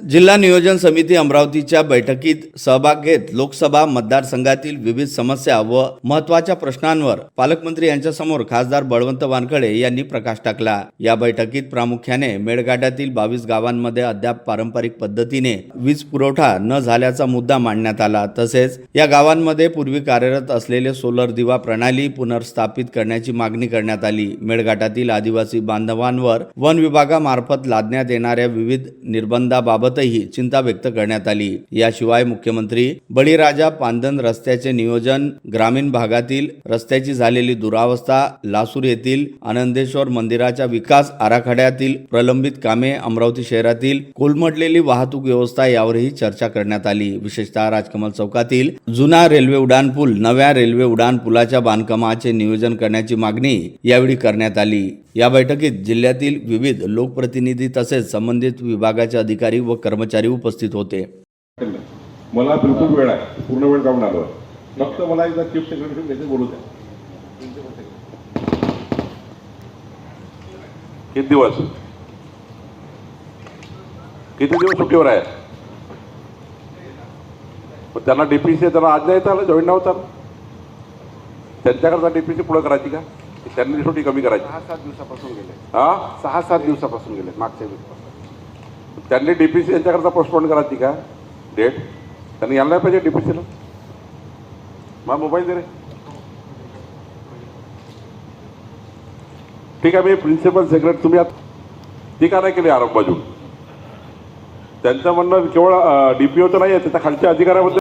जिल्हा नियोजन समिती अमरावतीच्या बैठकीत सहभाग घेत लोकसभा मतदारसंघातील विविध समस्या व महत्त्वाच्या प्रश्नांवर पालकमंत्री यांच्यासमोर खासदार बळवंत वानखडे यांनी प्रकाश टाकला। या बैठकीत प्रामुख्याने मेळघाटातील 22 गावांमध्ये अद्याप पारंपरिक पद्धतीने वीज पुरवठा न झाल्याचा मुद्दा मांडण्यात आला। तसेच या गावांमध्ये पूर्वी कार्यरत असलेले सोलर दिवा प्रणाली पुनर्स्थापित करण्याची मागणी करण्यात आली। मेळघाटातील आदिवासी बांधवांवर वन विभागामार्फत लादण्यात येणाऱ्या विविध निर्बंधाबाबत चिंता व्यक्त करण्यात आली। याशिवाय मुख्यमंत्री बळीराजा पांदन रस्त्याचे नियोजन, ग्रामीण भागातील रस्त्याची झालेली दुरावस्था, लासूर येथील आनंदेश्वर मंदिराच्या विकास आराखड्यातील प्रलंबित कामे, अमरावती शहरातील कोलमडलेली वाहतूक व्यवस्था यावरही चर्चा करण्यात आली। विशेषतः राजकमल चौकातील जुना रेल्वे उड्डाणपूल नव्या रेल्वे उड्डाणपुलाच्या बांधकामाचे नियोजन करण्याची मागणी यावेळी करण्यात आली। या बैठकीत जिल्ह्यातील विविध लोकप्रतिनिधी तसेच संबंधित विभागाचे अधिकारी व कर्मचारी उपस्थित होते। मला बिलकुल वेळ आहे, पूर्ण वेळ जाऊन आलो। फक्त मला एकदा चीफ सेक्रेटरी त्याचे बोलू द्या। किती दिवस सुट्टीवर आहे? त्यांना डीपीसी त्यांना आज नाही आलं, जॉईन नव्हता। त्यांच्याकरता डीपीसी पुढे करायची का? त्यांनी सुट्टी कमी करायची? 6-7 दिवसापासून गेले। 6-7 दिवसापासून गेले, मागच्या वीक। त्यांनी डीपीसी यांच्याकरता पोस्टपोन करायची का डेट? त्यांनी यायला पाहिजे डीपीसीला। मग मोबाईल दे रे। ठीक आहे, मी प्रिन्सिपल सेक्रेटरी तुम्ही टीका नाही केली आरोप बाजू। त्यांचं म्हणणं केवळ डीपीओचं नाही आहे, त्याच्या खालच्या अधिकाऱ्याबद्दल